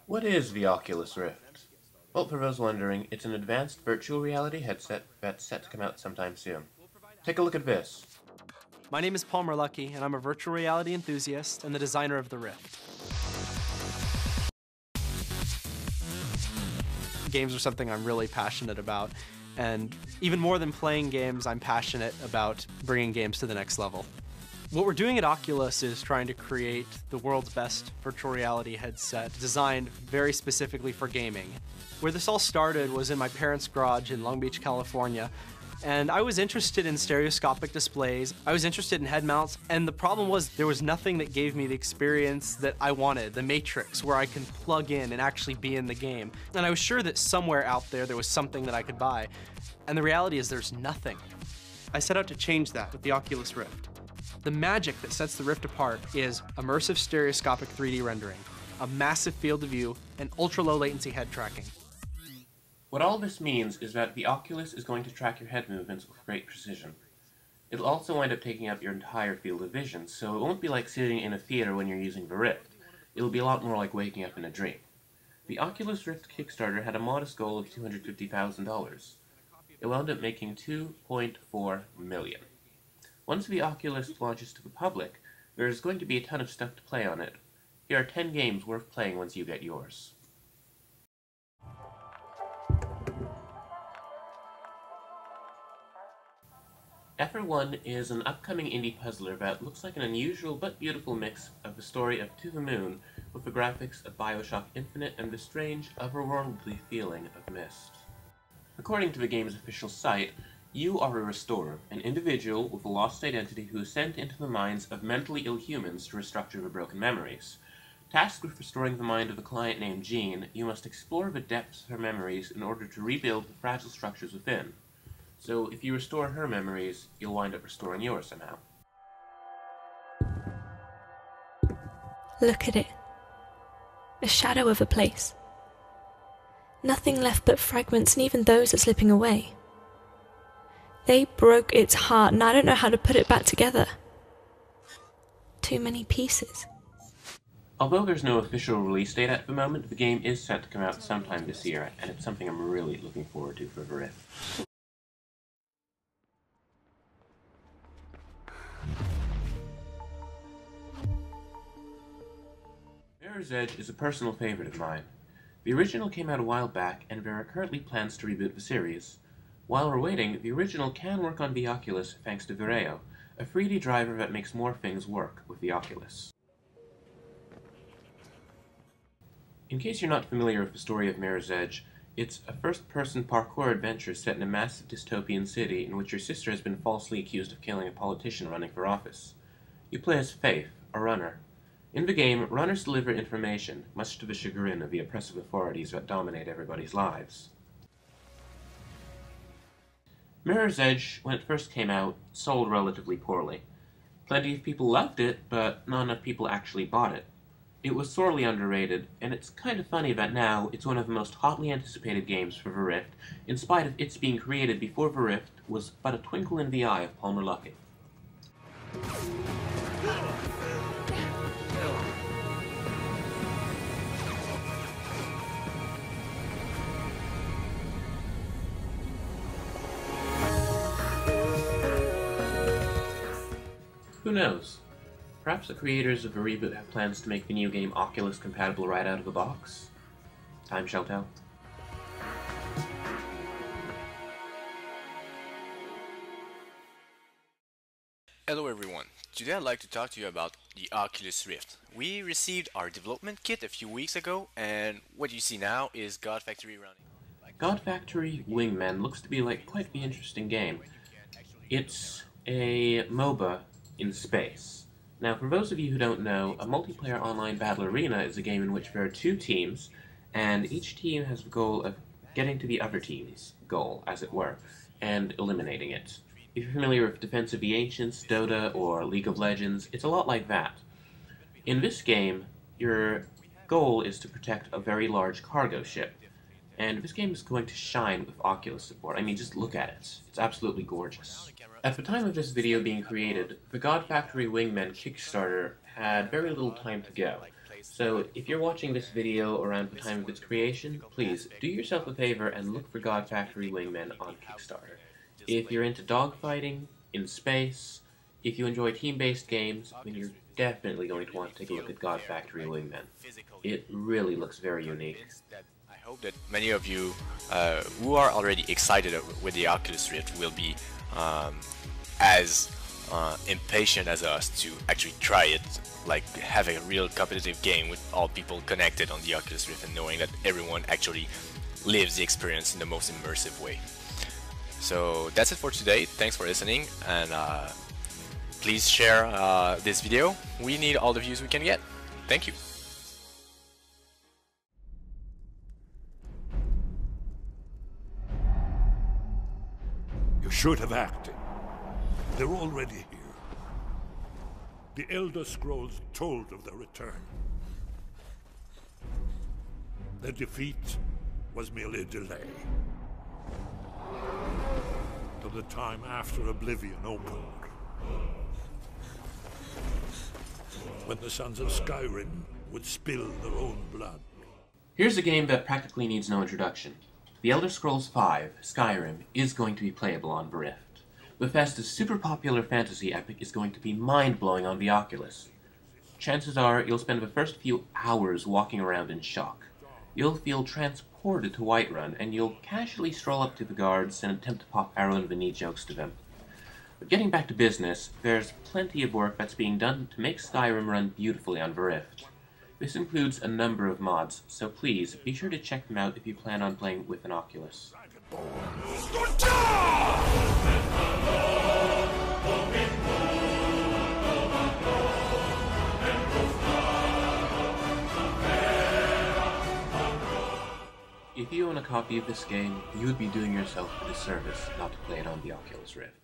What is the Oculus Rift? Well, for those wondering, it's an advanced virtual reality headset that's set to come out sometime soon. Take a look at this. My name is Palmer Lucky, and I'm a virtual reality enthusiast and the designer of the Rift. Games are something I'm really passionate about, and even more than playing games, I'm passionate about bringing games to the next level. What we're doing at Oculus is trying to create the world's best virtual reality headset designed very specifically for gaming. Where this all started was in my parents' garage in Long Beach, California, and I was interested in stereoscopic displays, I was interested in head mounts, and the problem was there was nothing that gave me the experience that I wanted, the Matrix, where I can plug in and actually be in the game. And I was sure that somewhere out there was something that I could buy, and the reality is there's nothing. I set out to change that with the Oculus Rift. The magic that sets the Rift apart is immersive stereoscopic 3D rendering, a massive field of view, and ultra-low latency head tracking. What all this means is that the Oculus is going to track your head movements with great precision. It'll also wind up taking up your entire field of vision, so it won't be like sitting in a theater when you're using the Rift. It'll be a lot more like waking up in a dream. The Oculus Rift Kickstarter had a modest goal of $250,000. It wound up making $2.4 million. Once the Oculus launches to the public, there is going to be a ton of stuff to play on it. Here are 10 games worth playing once you get yours. Esther 1 is an upcoming indie puzzler that looks like an unusual but beautiful mix of the story of To the Moon with the graphics of BioShock Infinite and the strange, otherworldly feeling of Myst. According to the game's official site, you are a restorer, an individual with a lost identity who is sent into the minds of mentally ill humans to restructure the broken memories. Tasked with restoring the mind of a client named Jean, you must explore the depths of her memories in order to rebuild the fragile structures within. So if you restore her memories, you'll wind up restoring yours somehow. Look at it. A shadow of a place. Nothing left but fragments, and even those are slipping away. They broke its heart, and I don't know how to put it back together. Too many pieces. Although there's no official release date at the moment, the game is set to come out sometime this year, and it's something I'm really looking forward to for the Rift. Mirror's Edge is a personal favorite of mine. The original came out a while back, and there are currently plans to reboot the series. While we're waiting, the original can work on the Oculus thanks to Vireo, a 3D driver that makes more things work with the Oculus. In case you're not familiar with the story of Mirror's Edge, it's a first-person parkour adventure set in a massive dystopian city in which your sister has been falsely accused of killing a politician running for office. You play as Faith, a runner. In the game, runners deliver information, much to the chagrin of the oppressive authorities that dominate everybody's lives. Mirror's Edge, when it first came out, sold relatively poorly. Plenty of people loved it, but not enough people actually bought it. It was sorely underrated, and it's kind of funny that now it's one of the most hotly anticipated games for the Rift, in spite of its being created before the Rift was but a twinkle in the eye of Palmer Lucky. Who knows? Perhaps the creators of the reboot have plans to make the new game Oculus compatible right out of the box? Time shall tell. Hello everyone, today I'd like to talk to you about the Oculus Rift. We received our development kit a few weeks ago, and what you see now is God Factory running. God Factory Wingmen looks to be like quite the interesting game. It's a MOBA in space. Now, for those of you who don't know, a multiplayer online battle arena is a game in which there are two teams, and each team has the goal of getting to the other team's goal, as it were, and eliminating it. If you're familiar with Defense of the Ancients, Dota, or League of Legends, it's a lot like that. In this game, your goal is to protect a very large cargo ship, and this game is going to shine with Oculus support. I mean, just look at it. It's absolutely gorgeous. At the time of this video being created, the God Factory Wingman Kickstarter had very little time to go. So if you're watching this video around the time of its creation, please do yourself a favor and look for God Factory Wingman on Kickstarter. If you're into dogfighting, in space, if you enjoy team-based games, then you're definitely going to want to take a look at God Factory Wingman. It really looks very unique. I hope that many of you who are already excited with the Oculus Rift will be as impatient as us to actually try it, like have a real competitive game with all people connected on the Oculus Rift and knowing that everyone actually lives the experience in the most immersive way. So that's it for today. Thanks for listening, and please share this video. We need all the views we can get. Thank you. You should have acted. They're already here. The Elder Scrolls told of their return. Their defeat was merely a delay. To the time after Oblivion opened. When the sons of Skyrim would spill their own blood. Here's a game that practically needs no introduction. The Elder Scrolls V, Skyrim, is going to be playable on the Rift. Bethesda's super popular fantasy epic is going to be mind-blowing on the Oculus. Chances are you'll spend the first few hours walking around in shock. You'll feel transported to Whiterun, and you'll casually stroll up to the guards and attempt to pop arrow-in-the-knee jokes to them. But getting back to business, there's plenty of work that's being done to make Skyrim run beautifully on the Rift. This includes a number of mods, so please be sure to check them out if you plan on playing with an Oculus. If you own a copy of this game, you would be doing yourself a disservice not to play it on the Oculus Rift.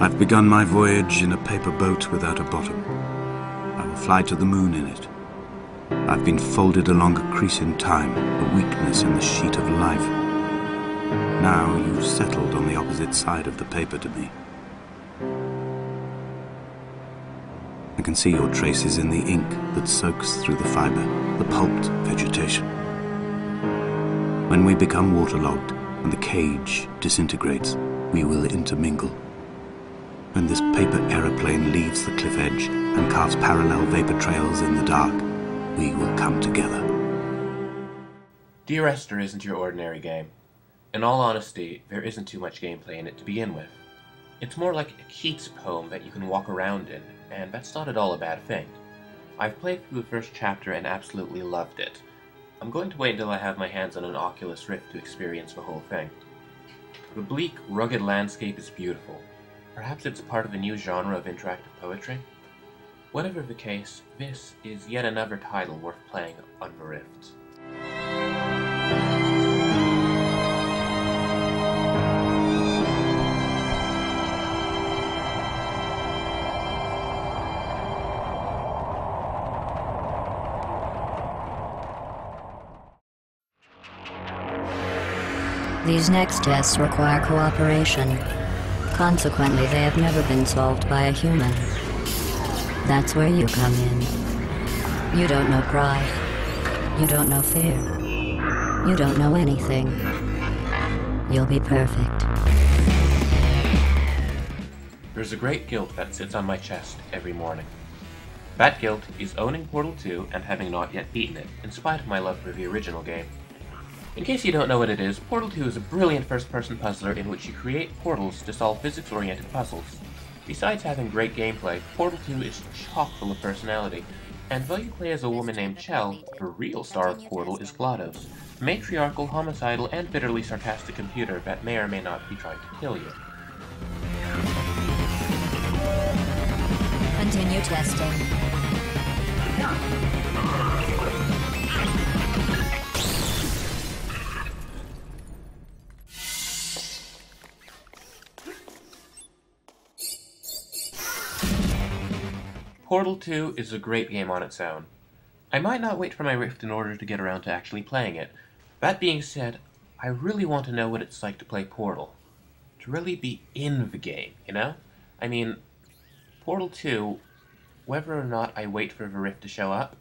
I've begun my voyage in a paper boat without a bottom. I will fly to the moon in it. I've been folded along a crease in time, a weakness in the sheet of life. Now you've settled on the opposite side of the paper to me. I can see your traces in the ink that soaks through the fiber, the pulped vegetation. When we become waterlogged and the cage disintegrates, we will intermingle. When this paper aeroplane leaves the cliff edge and carves parallel vapor trails in the dark, we will come together. Dear Esther isn't your ordinary game. In all honesty, there isn't too much gameplay in it to begin with. It's more like a Keats poem that you can walk around in, and that's not at all a bad thing. I've played through the first chapter and absolutely loved it. I'm going to wait until I have my hands on an Oculus Rift to experience the whole thing. The bleak, rugged landscape is beautiful. Perhaps it's part of a new genre of interactive poetry? Whatever the case, this is yet another title worth playing on the Rift. These next tests require cooperation. Consequently, they have never been solved by a human. That's where you come in. You don't know pride. You don't know fear. You don't know anything. You'll be perfect. There's a great guilt that sits on my chest every morning. That guilt is owning Portal 2 and having not yet beaten it, in spite of my love for the original game. In case you don't know what it is, Portal 2 is a brilliant first-person puzzler in which you create portals to solve physics-oriented puzzles. Besides having great gameplay, Portal 2 is chock full of personality, and though you play as a woman named Chell, the real star of Portal is GLaDOS, a matriarchal, homicidal, and bitterly sarcastic computer that may or may not be trying to kill you. Continue testing. Portal 2 is a great game on its own. I might not wait for my Rift in order to get around to actually playing it. That being said, I really want to know what it's like to play Portal. To really be in the game, you know? I mean, Portal 2, whether or not I wait for the Rift to show up,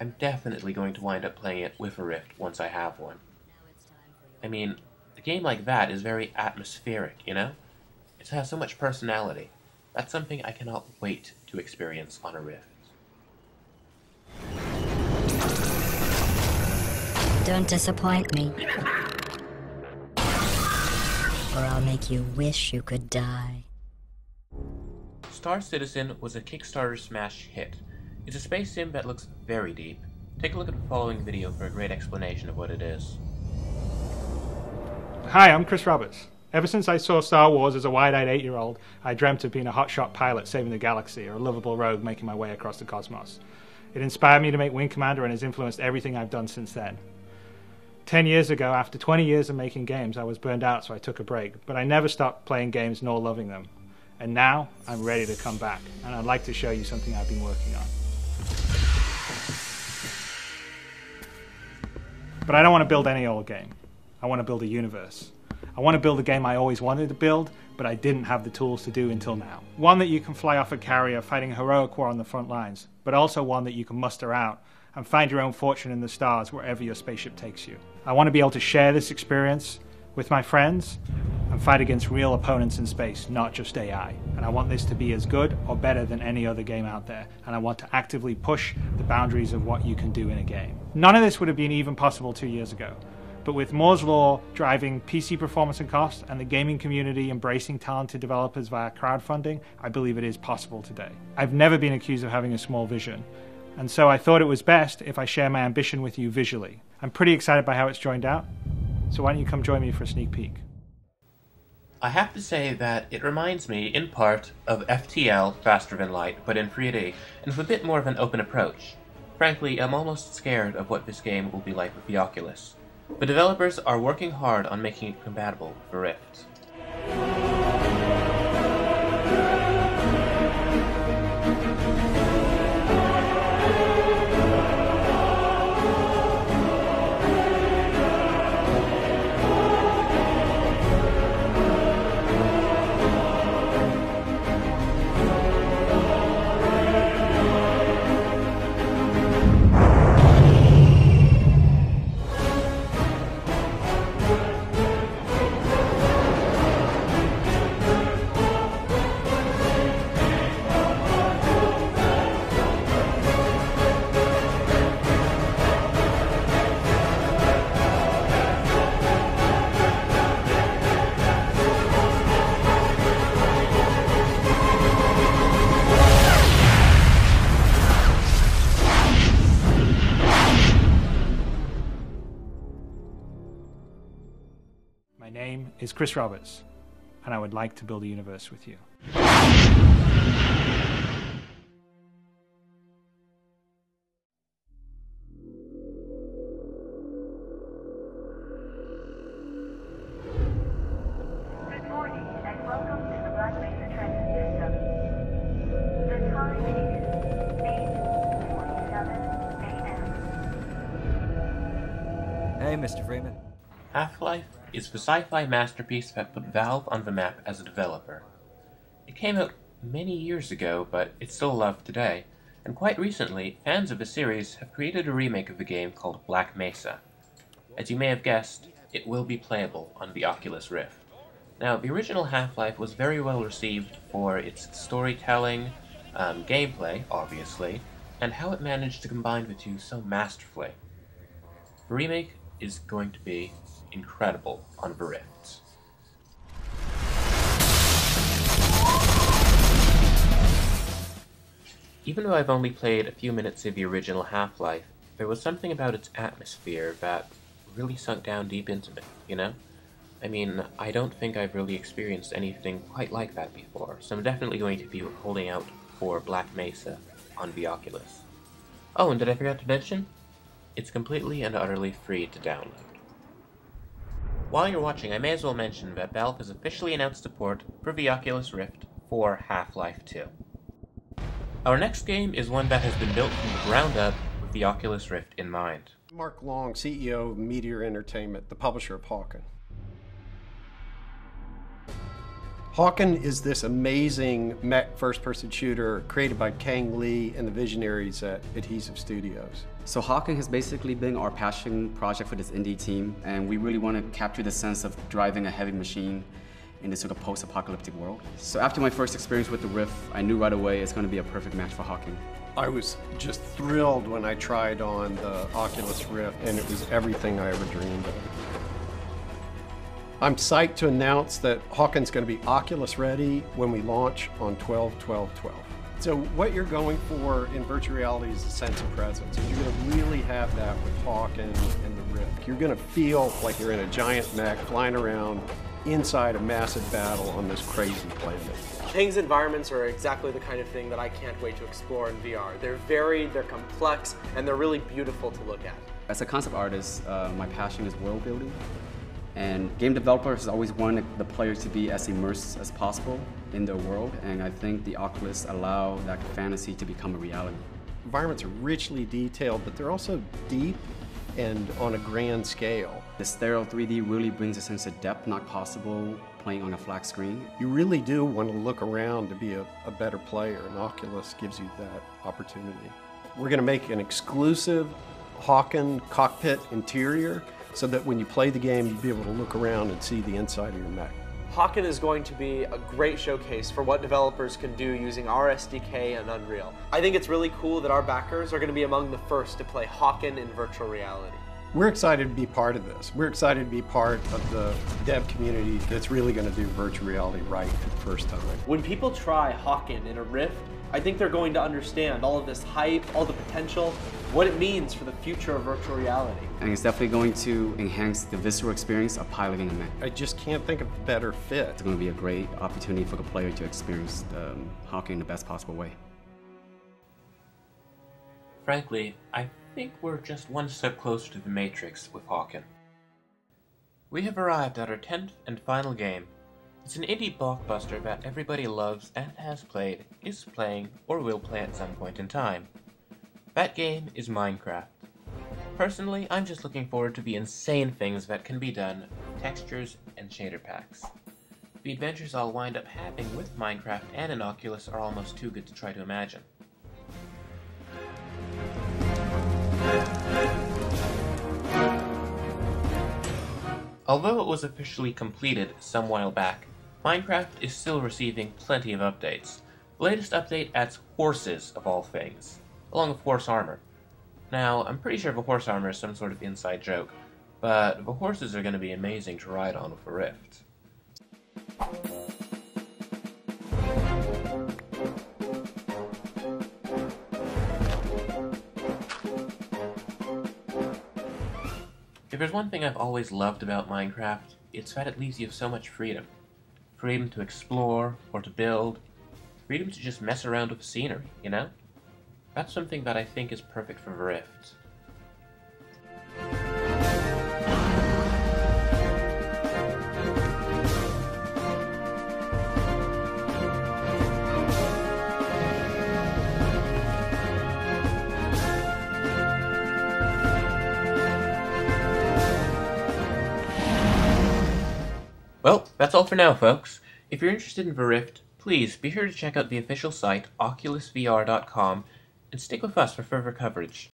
I'm definitely going to wind up playing it with a Rift once I have one. I mean, a game like that is very atmospheric, you know? It has so much personality. That's something I cannot wait to experience on a Rift. Don't disappoint me, or I'll make you wish you could die. Star Citizen was a Kickstarter smash hit. It's a space sim that looks very deep. Take a look at the following video for a great explanation of what it is. Hi, I'm Chris Roberts. Ever since I saw Star Wars as a wide-eyed 8-year-old, I dreamt of being a hotshot pilot saving the galaxy, or a lovable rogue making my way across the cosmos. It inspired me to make Wing Commander and has influenced everything I've done since then. 10 years ago, after 20 years of making games, I was burned out, so I took a break, but I never stopped playing games nor loving them. And now, I'm ready to come back, and I'd like to show you something I've been working on. But I don't want to build any old game. I want to build a universe. I want to build a game I always wanted to build, but I didn't have the tools to do until now. One that you can fly off a carrier fighting a heroic war on the front lines, but also one that you can muster out and find your own fortune in the stars wherever your spaceship takes you. I want to be able to share this experience with my friends and fight against real opponents in space, not just AI. And I want this to be as good or better than any other game out there, and I want to actively push the boundaries of what you can do in a game. None of this would have been even possible 2 years ago. But with Moore's Law driving PC performance and cost, and the gaming community embracing talented developers via crowdfunding, I believe it is possible today. I've never been accused of having a small vision, and so I thought it was best if I share my ambition with you visually. I'm pretty excited by how it's joined out, so why don't you come join me for a sneak peek? I have to say that it reminds me, in part, of FTL, Faster Than Light, but in 3D, and with a bit more of an open approach. Frankly, I'm almost scared of what this game will be like with the Oculus. The developers are working hard on making it compatible for Rift. My name is Chris Roberts, and I would like to build a universe with you. Good morning and welcome to the Black Mesa Transit System. The time is 8:47 a.m. Hey, Mr. Freeman. HalfLife is the sci-fi masterpiece that put Valve on the map as a developer. It came out many years ago, but it's still loved today, and quite recently, fans of the series have created a remake of the game called Black Mesa. As you may have guessed, it will be playable on the Oculus Rift. Now, the original Half-Life was very well received for its storytelling, gameplay, obviously, and how it managed to combine the two so masterfully. The remake is going to be incredible on the Rift. Even though I've only played a few minutes of the original Half-Life, there was something about its atmosphere that really sunk down deep into me, you know? I mean, I don't think I've really experienced anything quite like that before, so I'm definitely going to be holding out for Black Mesa on the Oculus. Oh, and did I forget to mention? It's completely and utterly free to download. While you're watching, I may as well mention that Valve has officially announced support for the Oculus Rift for Half-Life 2. Our next game is one that has been built from the ground up with the Oculus Rift in mind. Mark Long, CEO of Meteor Entertainment, the publisher of Hawkin. Hawkin is this amazing mech first-person shooter created by Kang Lee and the visionaries at Adhesive Studios. So Hawkin has basically been our passion project for this indie team, and we really want to capture the sense of driving a heavy machine in this sort of post-apocalyptic world. So after my first experience with the Rift, I knew right away it's going to be a perfect match for Hawkin. I was just thrilled when I tried on the Oculus Rift, and it was everything I ever dreamed of. I'm psyched to announce that Hawkin's going to be Oculus ready when we launch on 12/12/12. So what you're going for in virtual reality is a sense of presence. And you're going to really have that with Hawkin and the Rift. You're going to feel like you're in a giant mech flying around inside a massive battle on this crazy planet. Kang's environments are exactly the kind of thing that I can't wait to explore in VR. They're varied, they're complex, and they're really beautiful to look at. As a concept artist, my passion is world building. And game developers always want the players to be as immersed as possible in their world, and I think the Oculus allow that fantasy to become a reality. Environments are richly detailed, but they're also deep and on a grand scale. The stereo 3D really brings a sense of depth not possible playing on a flat screen. You really do want to look around to be a better player, and Oculus gives you that opportunity. We're going to make an exclusive Hawkin cockpit interior so that when you play the game, you'll be able to look around and see the inside of your mech. Hawkin is going to be a great showcase for what developers can do using our SDK and Unreal. I think it's really cool that our backers are going to be among the first to play Hawkin in virtual reality. We're excited to be part of this. We're excited to be part of the dev community that's really going to do virtual reality right for the first time. When people try Hawkin in a Rift, I think they're going to understand all of this hype, all the potential, what it means for the future of virtual reality. And it's definitely going to enhance the visceral experience of piloting a mech. I just can't think of a better fit. It's going to be a great opportunity for the player to experience Hawkin in the best possible way. Frankly, I think we're just one step closer to the Matrix with Hawkin. We have arrived at our 10th and final game. It's an indie blockbuster that everybody loves and has played, is playing, or will play at some point in time. That game is Minecraft. Personally, I'm just looking forward to the insane things that can be done with textures and shader packs. The adventures I'll wind up having with Minecraft and an Oculus are almost too good to try to imagine. Although it was officially completed some while back, Minecraft is still receiving plenty of updates. The latest update adds horses, of all things, along with horse armor. Now, I'm pretty sure the horse armor is some sort of inside joke, but the horses are going to be amazing to ride on with a Rift. If there's one thing I've always loved about Minecraft, it's that it leaves you with so much freedom. Freedom to explore, or to build, freedom to just mess around with the scenery, you know? That's something that I think is perfect for the Rift. Well, that's all for now, folks. If you're interested in the Rift, please be sure to check out the official site, oculusvr.com, and stick with us for further coverage.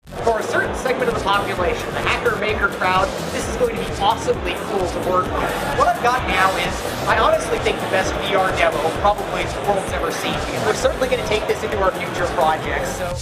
For a certain segment of the population, the hacker-maker crowd, this is going to be awesomely cool to work with. What I've got now is, I honestly think the best VR demo probably the world's ever seen. We're certainly going to take this into our future projects, so...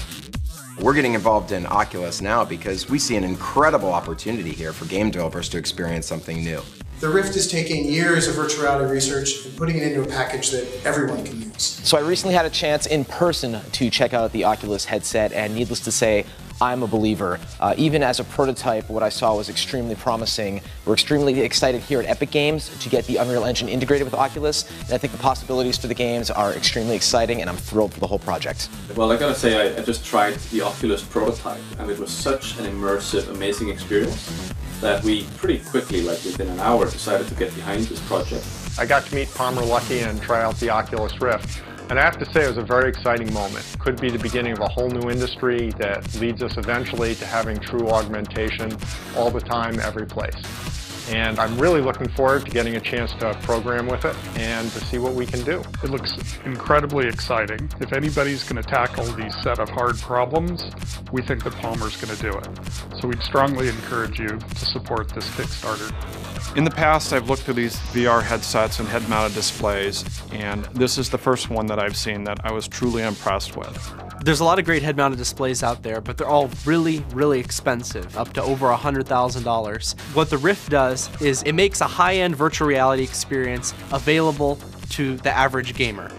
We're getting involved in Oculus now because we see an incredible opportunity here for game developers to experience something new. The Rift is taking years of virtual reality research and putting it into a package that everyone can use. So I recently had a chance in person to check out the Oculus headset, and needless to say, I'm a believer. Even as a prototype, what I saw was extremely promising. We're extremely excited here at Epic Games to get the Unreal Engine integrated with Oculus, and I think the possibilities for the games are extremely exciting, and I'm thrilled for the whole project. Well, I gotta say, I just tried the Oculus prototype, and it was such an immersive, amazing experience that we pretty quickly, like within an hour, decided to get behind this project. I got to meet Palmer Luckey and try out the Oculus Rift. And I have to say it was a very exciting moment. Could be the beginning of a whole new industry that leads us eventually to having true augmentation all the time, every place. And I'm really looking forward to getting a chance to program with it and to see what we can do. It looks incredibly exciting. If anybody's going to tackle these set of hard problems, we think that Palmer's going to do it. So we'd strongly encourage you to support this Kickstarter. In the past, I've looked at these VR headsets and head-mounted displays, and this is the first one that I've seen that I was truly impressed with. There's a lot of great head-mounted displays out there, but they're all really, really expensive, up to over $100,000. What the Rift does is it makes a high-end virtual reality experience available to the average gamer.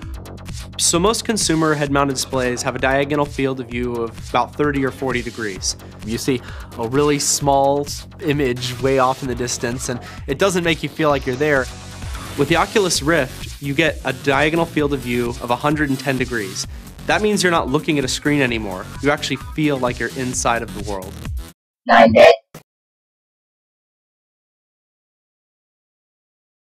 So most consumer head-mounted displays have a diagonal field of view of about 30 or 40 degrees. You see a really small image way off in the distance, and it doesn't make you feel like you're there. With the Oculus Rift, you get a diagonal field of view of 110 degrees. That means you're not looking at a screen anymore. You actually feel like you're inside of the world. 9-bit.